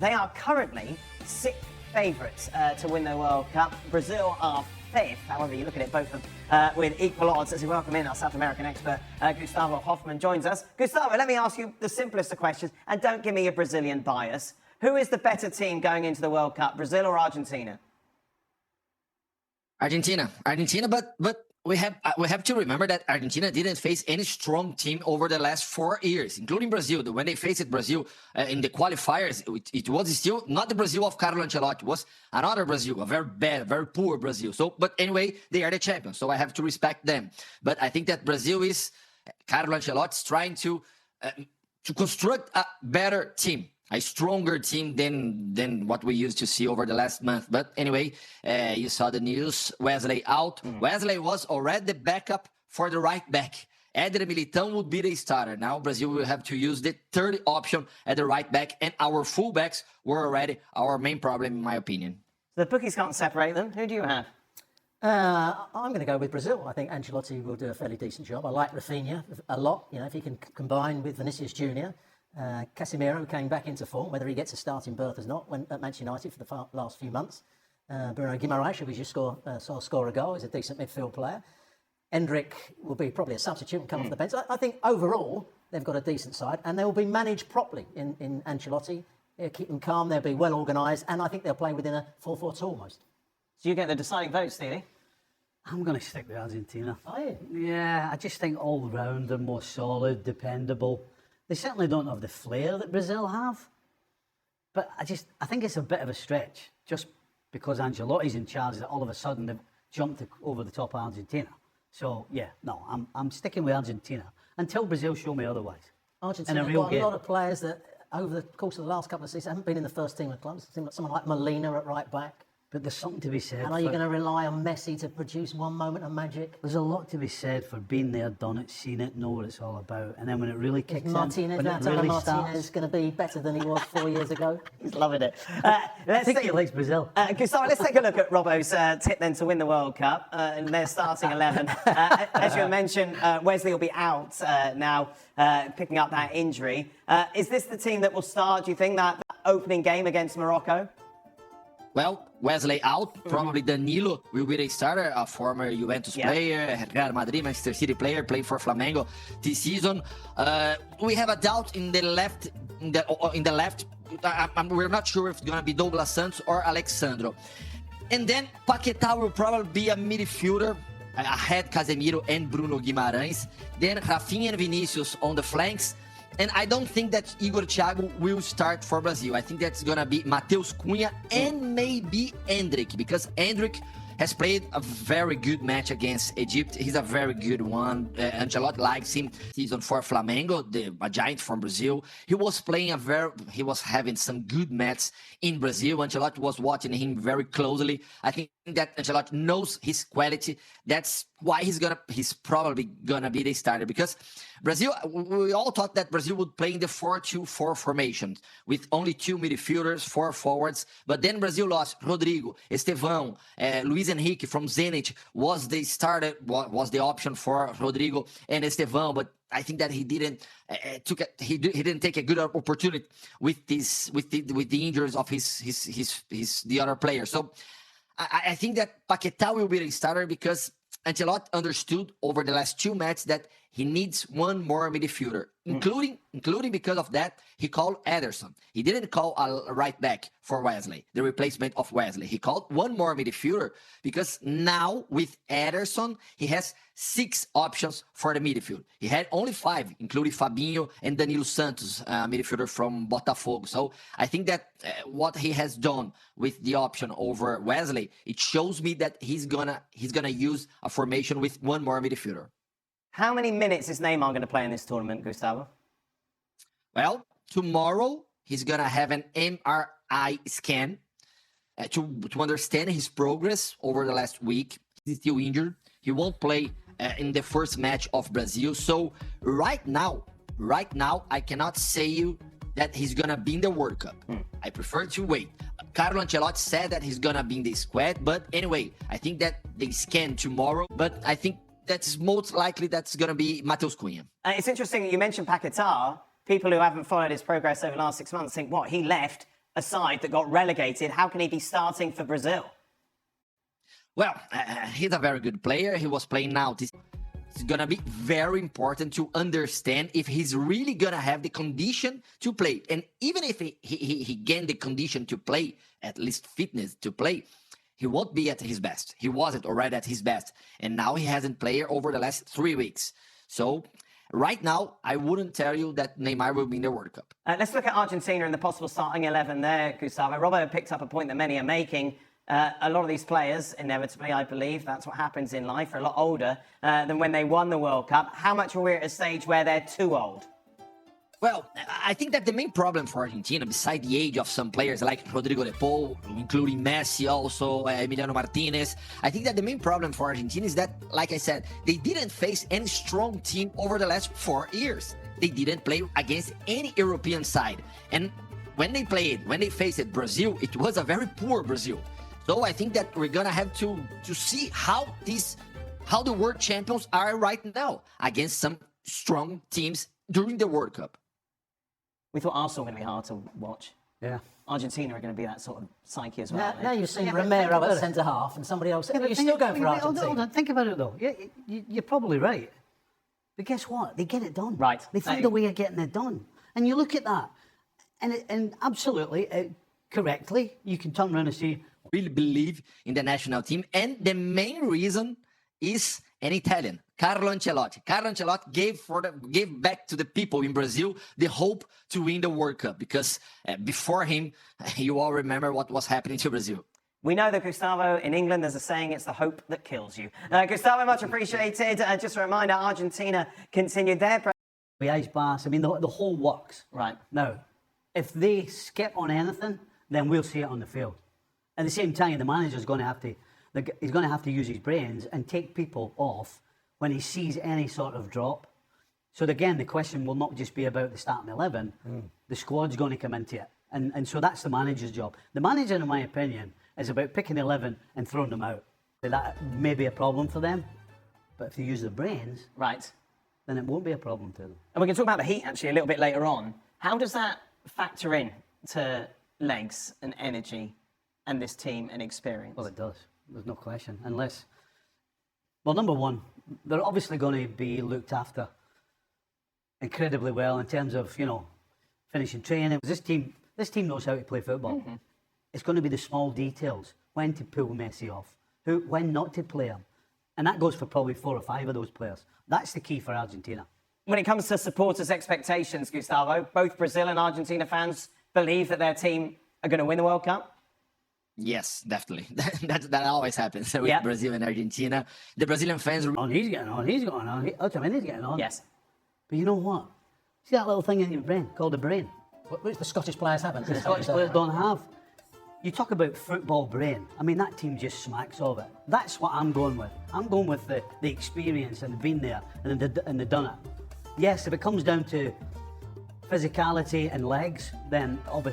They are currently sixth favourites to win the World Cup. Brazil are fifth. However, you look at it, both of them with equal odds. As we welcome in our South American expert, Gustavo Hoffman, joins us. Gustavo, let me ask you the simplest of questions, and don't give me a Brazilian bias. Who is the better team going into the World Cup, Brazil or Argentina? Argentina, but we have to remember that Argentina didn't face any strong team over the last 4 years, including Brazil. When they faced Brazil in the qualifiers, it was still not the Brazil of Carlo Ancelotti. It was another Brazil, a very bad, very poor Brazil. So, but anyway, they are the champions, so I have to respect them. But I think that Brazil is Carlo Ancelotti's trying to construct a better team, a stronger team than what we used to see over the last month. But anyway, you saw the news, Wesley out. Wesley was already the backup for the right back. Éder Militão would be the starter. Now Brazil will have to use the third option at the right back, and our fullbacks were already our main problem, in my opinion. The bookies can't separate them. Who do you have? I'm going to go with Brazil. I think Ancelotti will do a fairly decent job. I like Rafinha a lot. You know, if he can combine with Vinicius Junior. Casemiro came back into form, whether he gets a starting berth or not, when at Manchester United for the last few months. Bruno Guimaraes, who we just saw score a goal, is a decent midfield player. Endrick will be probably a substitute and come off the bench. I think overall they've got a decent side, and they will be managed properly in Ancelotti. He'll keep them calm, they'll be well organised, and I think they'll play within a 4-4-2 almost. So you get the deciding vote, Stevie? I'm going to stick with Argentina. Are you? Yeah, I just think all round they're more solid, dependable. They certainly don't have the flair that Brazil have. But I think it's a bit of a stretch, just because Ancelotti's in charge, that all of a sudden they've jumped over the top of Argentina. So, yeah, no, I'm sticking with Argentina until Brazil show me otherwise. Argentina have got a lot of players that, over the course of the last couple of seasons, haven't been in the first team of clubs. Someone like Molina at right back. But there's something to be said. And are you going to rely on Messi to produce one moment of magic? There's a lot to be said for being there, done it, seen it, know what it's all about. And then when it really kicks in, when it really Martinez is going to be better than he was 4 years ago. He's loving it. I think he likes Brazil. Gustavo, let's take a look at Robbo's tip then to win the World Cup and their starting 11. As you mentioned, Wesley will be out now, picking up that injury. Is this the team that will start, do you think, that opening game against Morocco? Well, Wesley out. Probably Danilo will be the starter, a former Juventus player, Real Madrid, Manchester City player, played for Flamengo this season. We have a doubt in the left. We're not sure if it's going to be Douglas Santos or Alexandro. And then Paquetá will probably be a midfielder, ahead Casemiro and Bruno Guimaraes. Then Rafinha and Vinicius on the flanks. And I don't think that Igor Thiago will start for Brazil. I think that's going to be Matheus Cunha and maybe Endrick, because Endrick has played a very good match against Egypt. He's a very good one. Ancelotti likes him. Season for Flamengo, a giant from Brazil. He was playing he was having some good matches in Brazil. Ancelotti was watching him very closely. I think that Ancelotti knows his quality. That's why he's probably gonna be the starter, because Brazil, we all thought that Brazil would play in the 4-2-4 formation with only 2 midfielders, 4 forwards. But then Brazil lost Rodrigo, Estevão, Luis Henrique from Zenit was the option for Rodrigo and Estevão. But I think that he didn't take a good opportunity with the injuries of the other players. So I think that Paquetá will be the starter, because Ancelotti understood over the last 2 matches that he needs one more midfielder, including because of that, he called Ederson. He didn't call a right back for Wesley, the replacement of Wesley. He called one more midfielder, because now with Ederson, he has 6 options for the midfield. He had only 5, including Fabinho and Danilo Santos, midfielder from Botafogo. So I think that what he has done with the option over Wesley, it shows me that he's gonna use a formation with one more midfielder. How many minutes is Neymar going to play in this tournament, Gustavo? Well, tomorrow he's going to have an MRI scan to understand his progress over the last week. He's still injured. He won't play in the first match of Brazil. So right now, I cannot say you that he's going to be in the World Cup. I prefer to wait. Carlo Ancelotti said that he's going to be in the squad. But anyway, I think that they scan tomorrow. But I think that's most likely that's going to be Matheus Cunha. It's interesting that you mentioned Paquetá. People who haven't followed his progress over the last 6 months think, what, he left a side that got relegated. How can he be starting for Brazil? Well, he's a very good player. He was playing now. It's going to be very important to understand if he's really going to have the condition to play. And even if he gained the condition to play, at least fitness to play, he won't be at his best. He wasn't already at his best. And now he hasn't played over the last 3 weeks. So right now, I wouldn't tell you that Neymar will be in the World Cup. Let's look at Argentina and the possible starting 11 there, Gustavo. Robbo picked up a point that many are making. A lot of these players, inevitably, I believe, that's what happens in life, are a lot older than when they won the World Cup. How much are we at a stage where they're too old? Well, I think that the main problem for Argentina, besides the age of some players like Rodrigo de Paul, including Messi also, Emiliano Martinez, I think that the main problem for Argentina is that, like I said, they didn't face any strong team over the last 4 years. They didn't play against any European side. And when they faced Brazil, it was a very poor Brazil. So I think that we're going to have to see how the world champions are right now against some strong teams during the World Cup. We thought Arsenal were going to be hard to watch. Yeah. Argentina are going to be that sort of psyche as well. Now you've seen Yeah, but Romero think at about centre-half and somebody else. Yeah, but You're think- still going for hold on, Argentina. hold on. Think about it though. You're probably right. But guess what? They get it done. Right. They find a way of getting it done. And you look at that, and absolutely, correctly, you can turn around and say, Really believe in the national team. And the main reason is an Italian, Carlo Ancelotti. Carlo Ancelotti gave back to the people in Brazil the hope to win the World Cup because before him, you all remember what was happening to Brazil. We know that, Gustavo, in England, there's a saying, it's the hope that kills you. Gustavo, much appreciated. Just a reminder, Argentina continued their... the ice baths, I mean, the whole works. Right. Now, if they skip on anything, then we'll see it on the field. At the same time, the manager's going to have to, he's going to have to use his brains and take people off when he sees any sort of drop. So again, the question will not just be about the starting 11. The squad's going to come into it. And so that's the manager's job. The manager, in my opinion, is about picking 11 and throwing them out. That may be a problem for them, but if they use their brains, Right. then it won't be a problem to them. And we can talk about the heat, actually, a little bit later on. How does that factor in to legs and energy and this team and experience? Well, it does. There's no question. Unless, well, number one, they're obviously going to be looked after incredibly well in terms of, finishing training. This team knows how to play football. Mm-hmm. It's going to be the small details, when to pull Messi off, when not to play him. And that goes for probably 4 or 5 of those players. That's the key for Argentina. When it comes to supporters' expectations, Gustavo, both Brazil and Argentina fans believe that their team are going to win the World Cup? Yes, definitely. That always happens with Brazil and Argentina. The Brazilian fans... He's getting on. He's getting on. He's getting on. Yes. But you know what? See that little thing in your brain called the brain? Which the Scottish players haven't. The Scottish players don't have. You talk about football brain. I mean, that team just smacks of it. That's what I'm going with. I'm going with the experience and being there and the done it. Yes, if it comes down to physicality and legs, then obviously